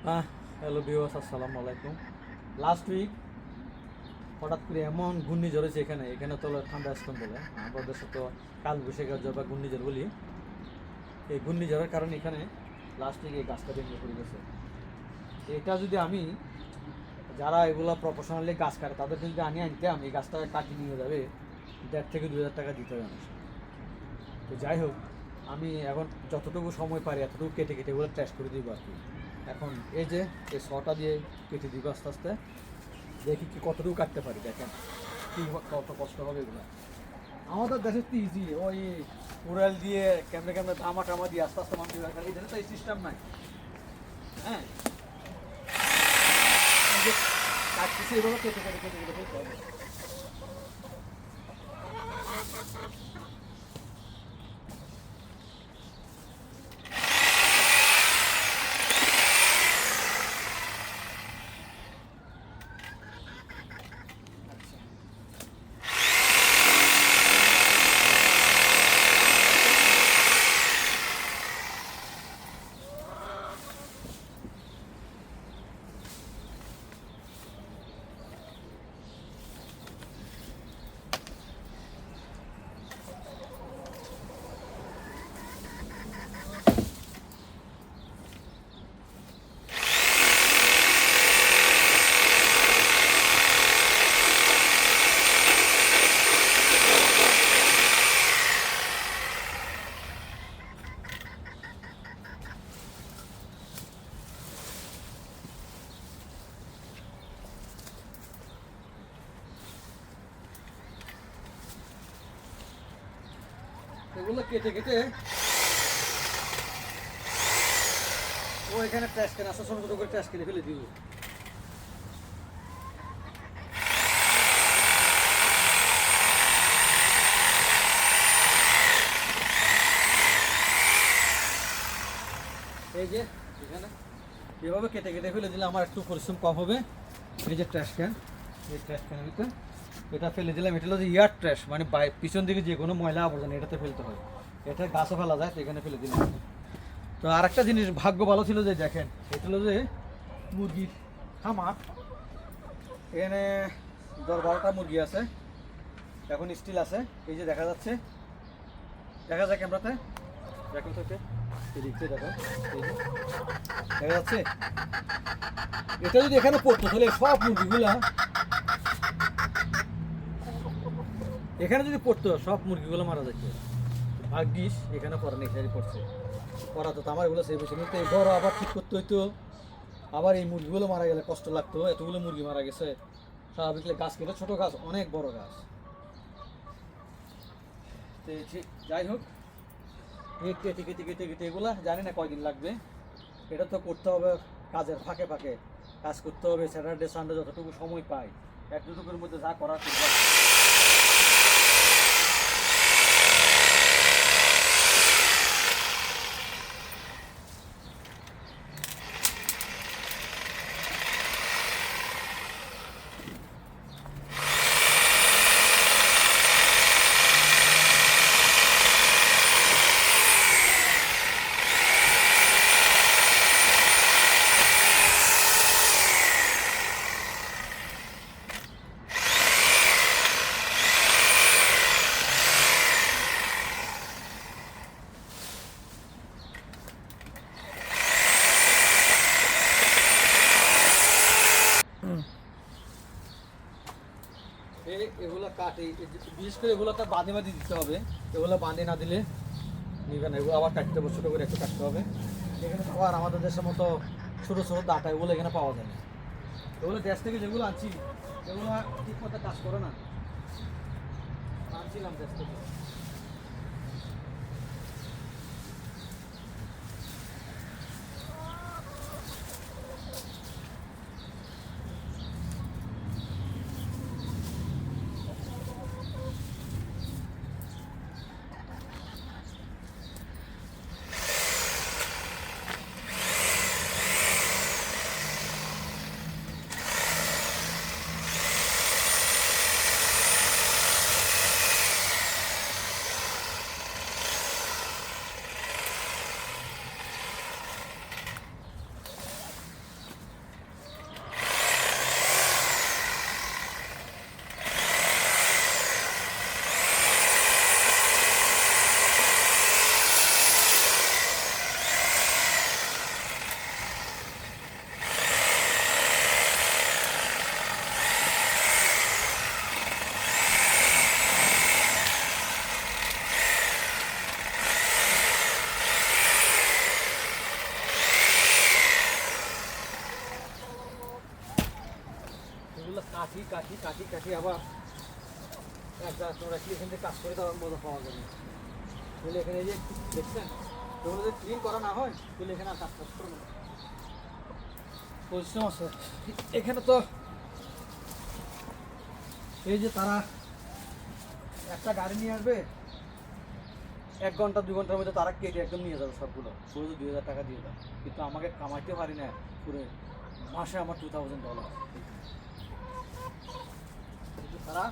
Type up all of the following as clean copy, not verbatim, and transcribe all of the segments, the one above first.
Hello viewers, আসসালামু আলাইকুম। Last week হঠাৎ করে এমন ঘূর্ণিঝড় হয়েছে এখানে তো ঠান্ডা স্টোন বলে, আমাদের দেশে তো কালবৈশাখী ঝড় বা ঘূর্ণিঝড় বলি। এই ঘূর্ণিঝড়ের কারণে এখানে লাস্ট উইক এই গাছটা ভেঙে পড়ে গেছে। এটা যদি আমি, যারা এগুলো প্রফেশনালি গাছ কাটে তাদেরকে যদি আনতাম, এই গাছটা কাটিয়ে নিয়ে যাবে 1,500 থেকে 2,000 টাকা দিতে হবে আমার। তো যাই হোক, আমি এখন যতটুকু সময় পারি এতটুকু কেটে কেটে এগুলো টেস্ট করে দিব আর কি। এখন এই যে এই ছটা দিয়ে কেটে দিব আস্তে আস্তে, দেখি কি কতটুকু কাটতে পারি। দেখেন কি কত কষ্ট হবে এগুলো। আমাদের দেশে তো ইজি, ওই উড়াল দিয়ে ক্যামেরা ক্যামেরা ধামা টামা দিয়ে আস্তে আস্তে মানুষ এদের তো এই সিস্টেম নাই। হ্যাঁ, কাটতেছি এগুলো কেটে কেটে কেটে কেটে ফেলতে হবে। এগুলো কেটে কেটে ও এখানে ট্যাশ কেন আসা, ছোটো ছোটো করে ট্যাশ কেটে ফেলে দিব। এই যে এখানে এভাবে কেটে কেটে ফেলে দিলে আমার একটু পরিশ্রম কম হবে। এই যে ট্র্যাশ ক্যান, এই ট্র্যাশ ক্যানের ভিতরে এটা ফেলে দিলাম। এটা হলো যে ইয়ার ট্র্যাশ, মানে পিছন দিকে যে কোনো ময়লা আবর্জনা এটাতে ফেলতে হয়। এটা গাছও ফেলা যায়, তো এখানে ফেলে দিলাম। তো আর একটা জিনিস ভাগ্য ভালো ছিল যে দেখেন, এটা হলো যে মুরগির খামার। এখানে 10-12টা মুরগি আছে, এখন স্টিল আছে। এই যে দেখা যাচ্ছে, দেখা যায় ক্যামেরাতে, দেখো তো এদিকে দেখো, এই যে দেখা যাচ্ছে। এটা যদি এখানে পড়তো তাহলে সব মুরগিগুলা, এখানে যদি পড়তো সব মুরগিগুলো মারা যেত। ভাগ্যিস এখানে পড়া নেই, এখানে পড়ছে। পড়া তো আমার এগুলো সেভ হয়েছে, কিন্তু এই বড় আবার ঠিক করতে হইতো। আবার এই মুরগিগুলো মারা গেলে কষ্ট লাগতো, এতগুলো মুরগি মারা গেছে। স্বাভাবিক গাছ কেটে, ছোটো গাছ অনেক বড় গাছ। তো যাই হোক, কেটে কেটে কেটে কেটে এগুলা জানি না কয়দিন লাগবে। এটা তো করতে হবে কাজের ফাঁকে ফাঁকে, কাজ করতে হবে। স্যাটারডে সানডে যতটুকু সময় পাই, এক দুটুকুর মধ্যে যা করার করবো। এগুলো কাটে, বিশেষ করে এগুলো একটা বাঁধে বাঁধে দিতে হবে। এগুলো বাঁধে না দিলে নিবে না। এগুলো আবার কাটতে হবে, ছোটো করে একটু কাটতে হবে। এখানে আবার আমাদের দেশের মতো ছোটো ছোটো ডাটা এগুলো এখানে পাওয়া যায় না। এগুলো দেশ থেকে যেগুলো আনছি এগুলো ঠিক মতো কাজ করে না। আনছিলাম দেশ থেকে। কাঠি কাঠি কাঠি কাঠি আবার একটা তোমরা কি এখান থেকে কাজ করে তার মজা পাওয়া যাবে। তাহলে এখানে এই যে দেখছেন, তোমরা যদি ক্লিন করা না হয় তাহলে এখানে আর কাজ কাজ করবে না, পরিশ্রম আছে এখানে। তো এই যে তারা একটা গাড়ি নিয়ে আসবে, 1 ঘন্টা 2 ঘন্টার মধ্যে তারা কেটে একদম নিয়ে যাবে সবগুলো, পুরো 2000 টাকা দিয়ে দেয়। কিন্তু আমাকে কামাইতে পারি না, পুরো মাসে আমার $2000। কিন্তু তারা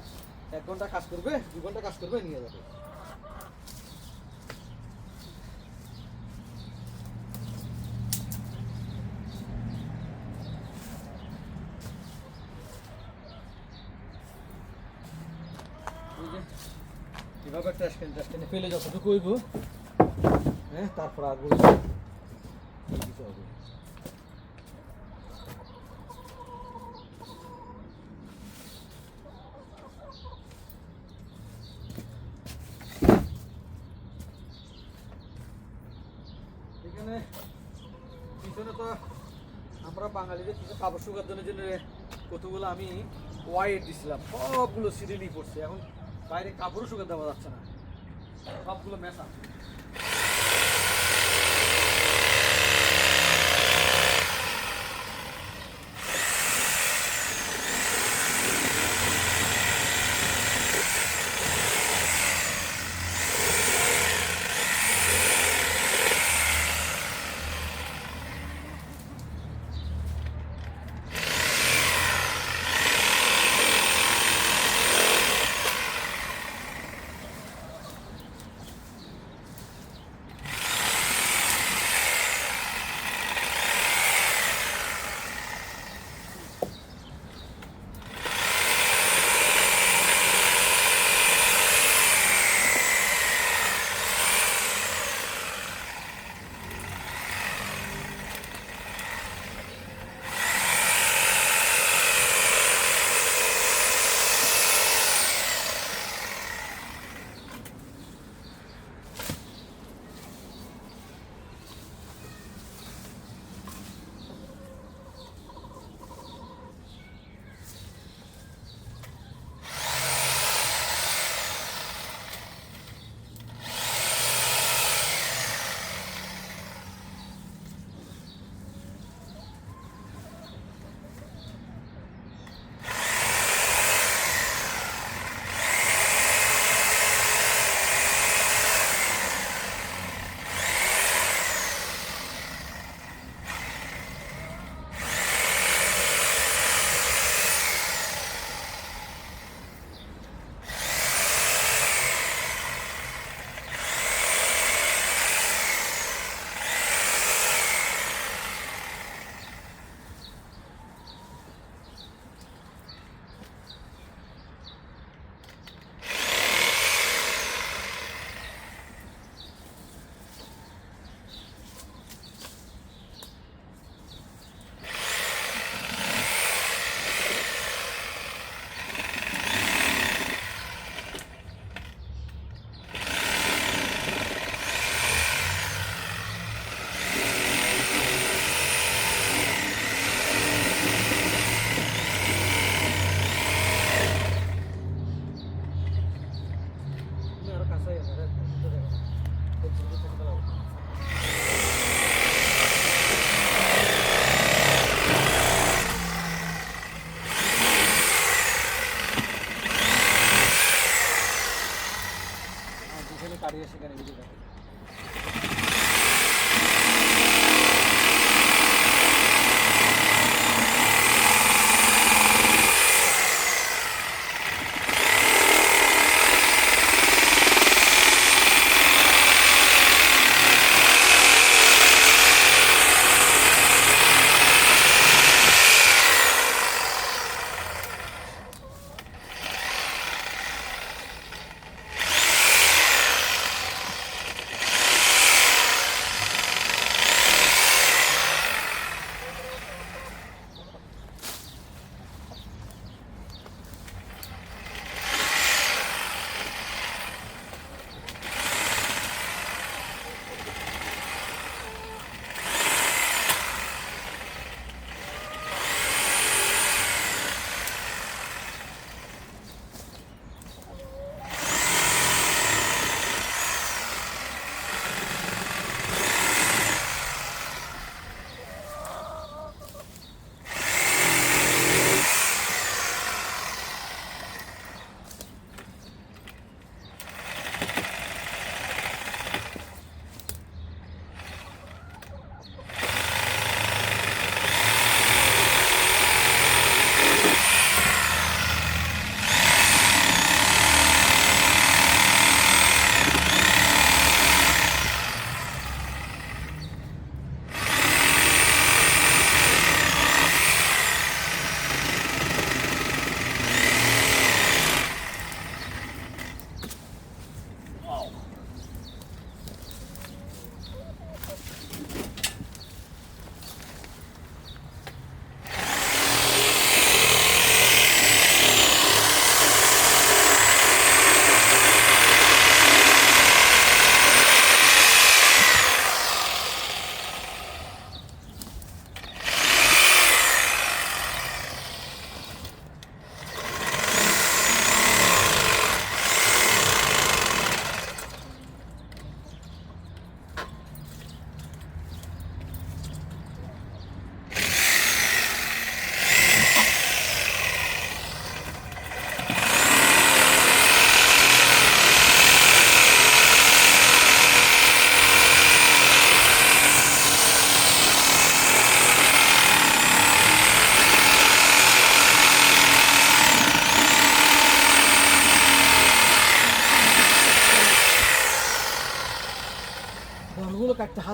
1 ঘন্টা কাজ করবে, 2 ঘন্টা কাজ করবে, নিয়ে যাবে। এভাবে ট্রাস্টেনে ফেলে যতটুকু হইব, হ্যাঁ, তারপর আর বলবো কিছু হবে। এখানে পিছনে তো আমরা বাঙালিদের কিছু কাপড় শুকার জন্য কতগুলো আমি ওয়াইট দিছিলাম, সবগুলো সিরিলি পড়ছে। এখন বাইরে কাপড়ও শুকাতে দেওয়া যাচ্ছে না, সবগুলো মেশা।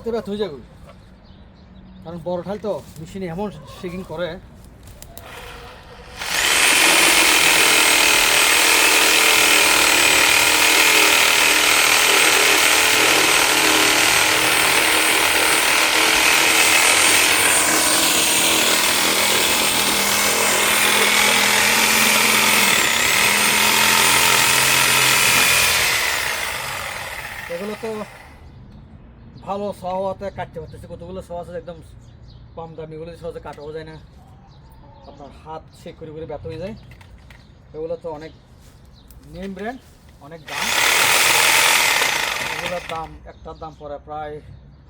তো ব্যথা হয়ে যাবে, কারণ বড় ঠাল তো মেশিনে এমন শেকিং করে। এগুলো তো ভালো সহতে কাটতে পারতেছে, কতগুলো সহ আছে একদম কম দামি, এগুলো সহজে কাটাও যায় না, আপনার হাত শেক করে করে ব্যথা হয়ে যায়। এগুলো তো অনেক নেম ব্র্যান্ড, অনেক দাম। এগুলোর দাম একটার দাম পড়ে প্রায়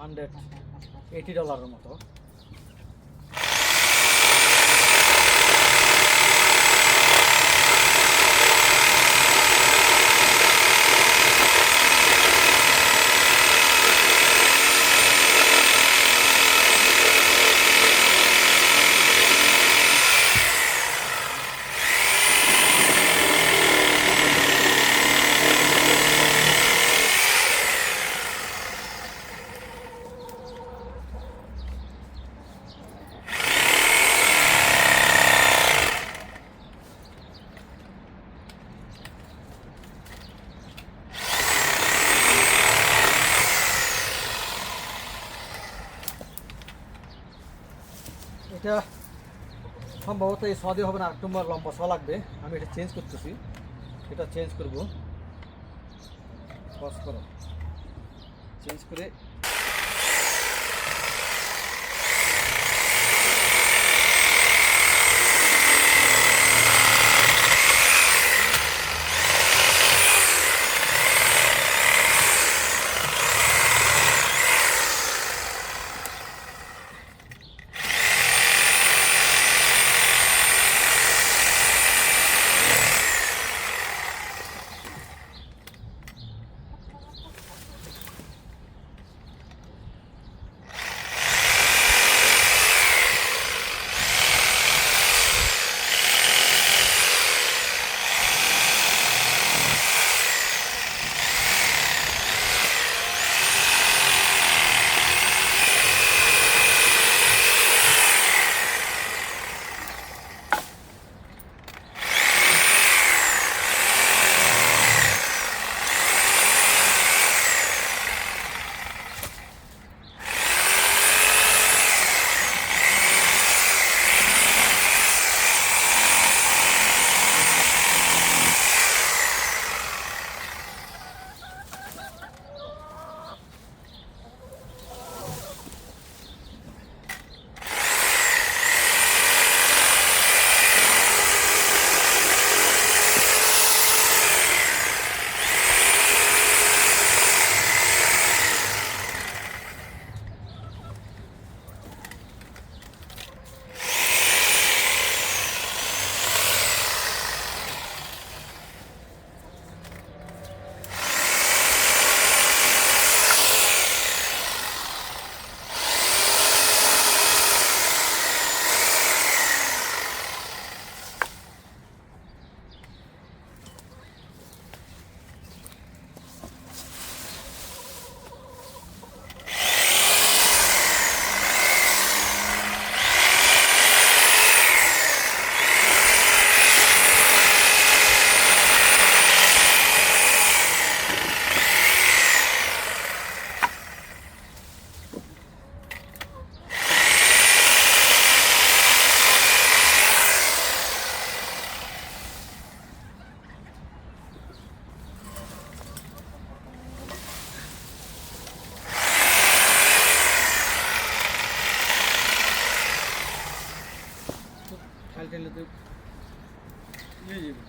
$180 মতো। এটা সম্ভবত এই সদে হবে না, একটু লম্বা শ লাগবে। আমি এটা চেঞ্জ করতেছি, এটা চেঞ্জ করব। পজ করো, চেঞ্জ করে টেনলে তো নিয়ে যাবে।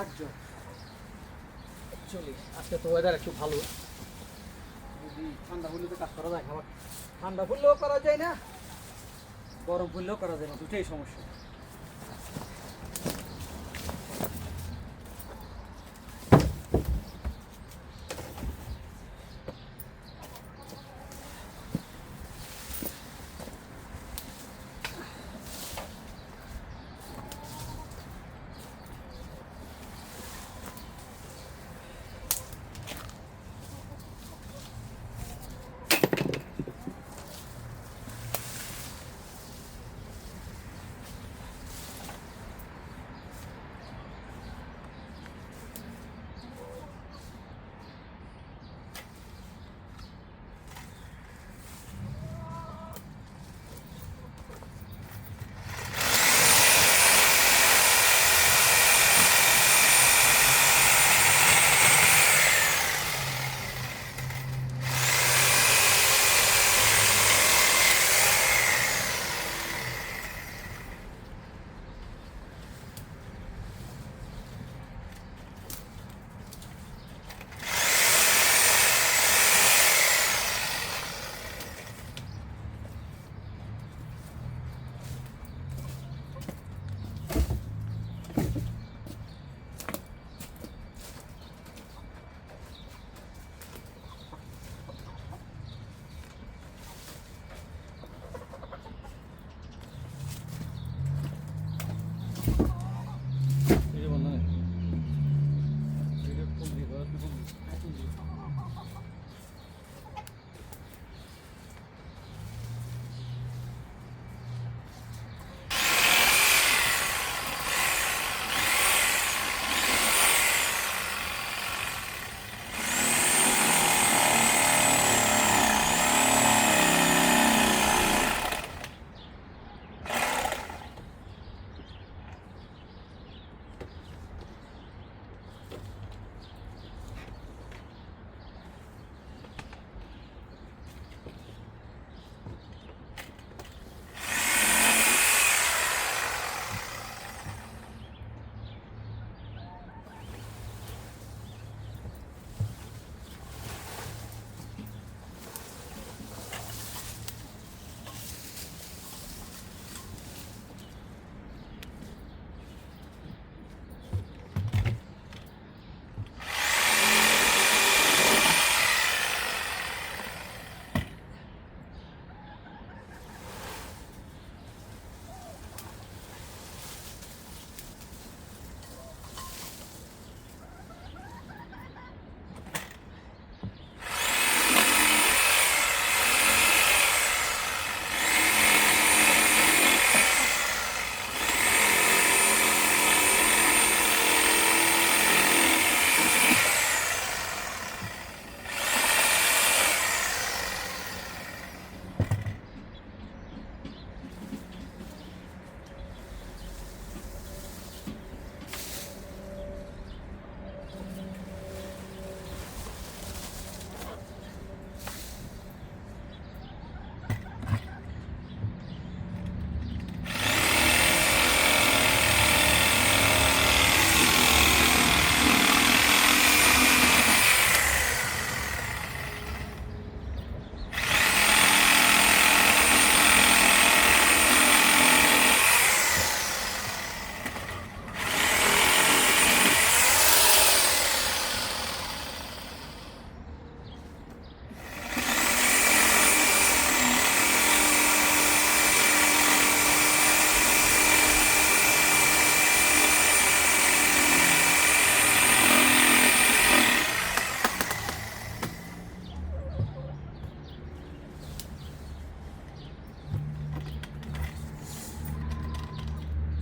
8 জন। চলি, আজকে তো ওয়েদার একটু ভালো। যদি ঠান্ডা হলে তো কাজ করা যায়, খাবার ঠান্ডা পড়লেও করা যায় না, গরম পড়লেও করা যায় না, দুটোই সমস্যা।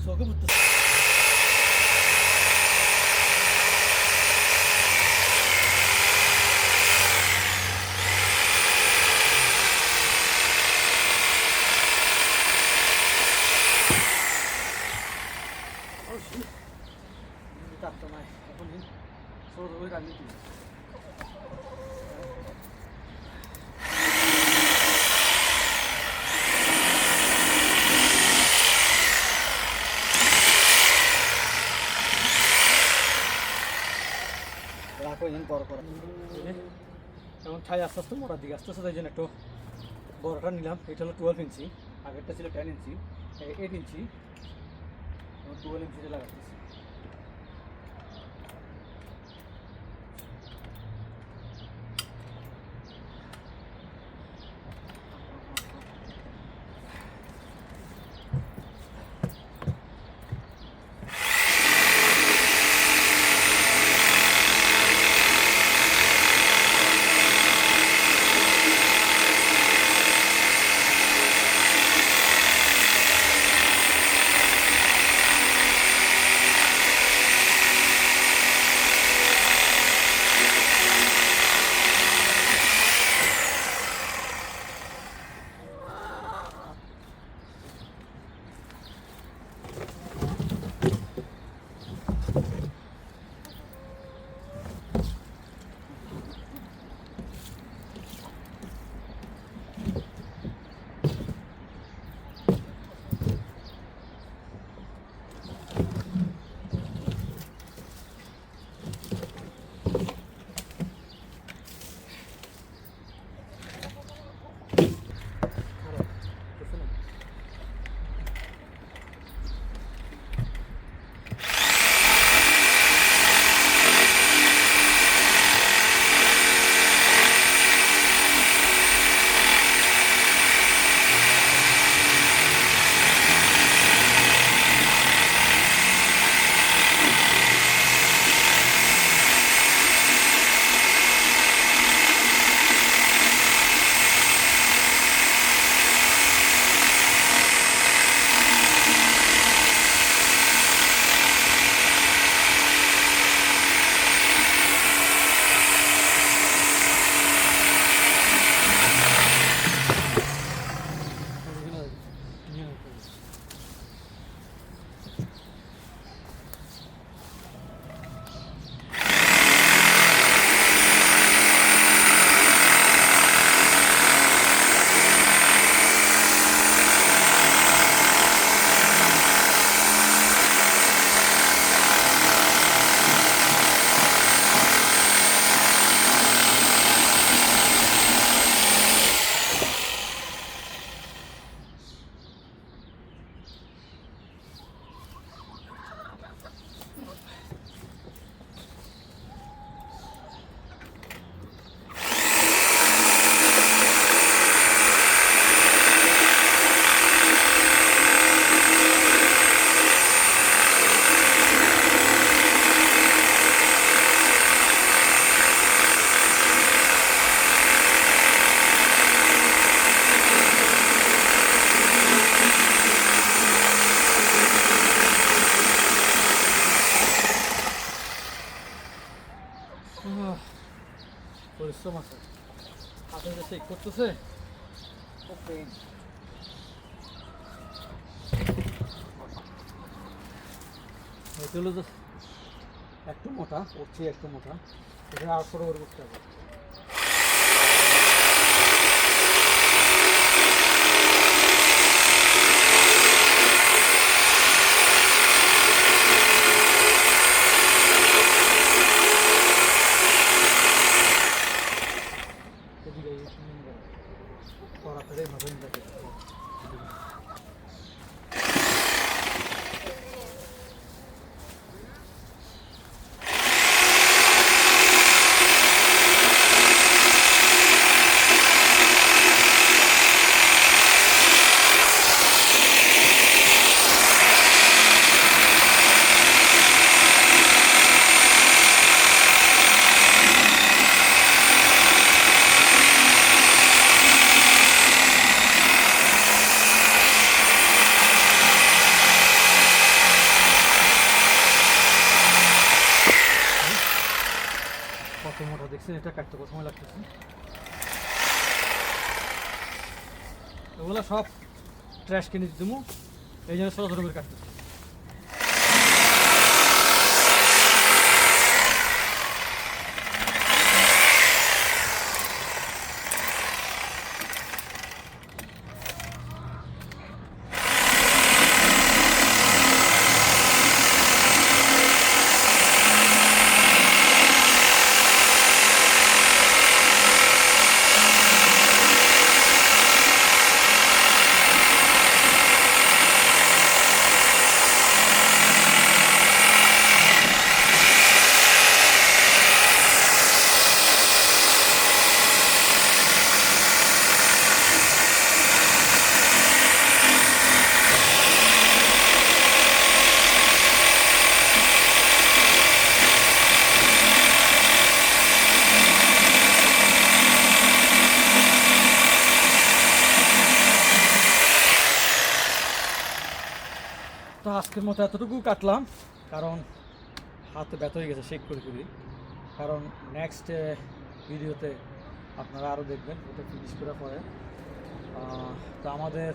চোখে পড়তেছে। চারটা নাই এখন ছোট ওই রাজনীতি করা। এই যে এখন ছাই আস্তে আস্তে মোটার দিকে আস্তে আস্তে, তাই জন্য একটু বড়টা নিলাম। এটা হলো 12 ইঞ্চি, আগেরটা ছিল 10 ইঞ্চি, 8 ইঞ্চি, এবং 12 ইঞ্চিতে লাগাচ্ছি। পরিশ্রম আছে, হাতে যে চেক করতেছে খুব পেইন। এটা হলো যে একটু মোটা, উঠছে একটু মোটা, এটা আর ছোটো করে করতে হবে। কত মোটা দেখছেন, এটা কাটতে কত সময় লাগতেছে। এগুলো সব ট্র্যাশ কিনে দিতে, এই জন্য ছোটো ছোটো করে কাটতেছে। আজকের মতো এতটুকু কাটলাম, কারণ হাতে ব্যথা হয়ে গেছে শেক করে করি। কারণ নেক্সট ভিডিওতে আপনারা আরও দেখবেন ওটা ফিনিশ করার পরে। তো আমাদের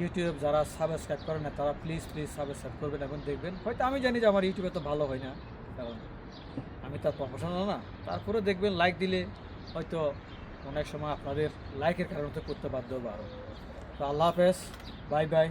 ইউটিউব যারা সাবস্ক্রাইব করেন না তারা প্লিজ সাবস্ক্রাইব করবেন এবং দেখবেন। হয়তো আমি জানি যে আমার ইউটিউবে তো ভালো হয় না, কারণ আমি তার প্রফেশনাল না, তারপরে দেখবেন লাইক দিলে হয়তো অনেক সময় আপনাদের লাইকের কারণে তো করতে বাধ্য হবো আরও। তো আল্লাহ হাফেজ, বাই বাই।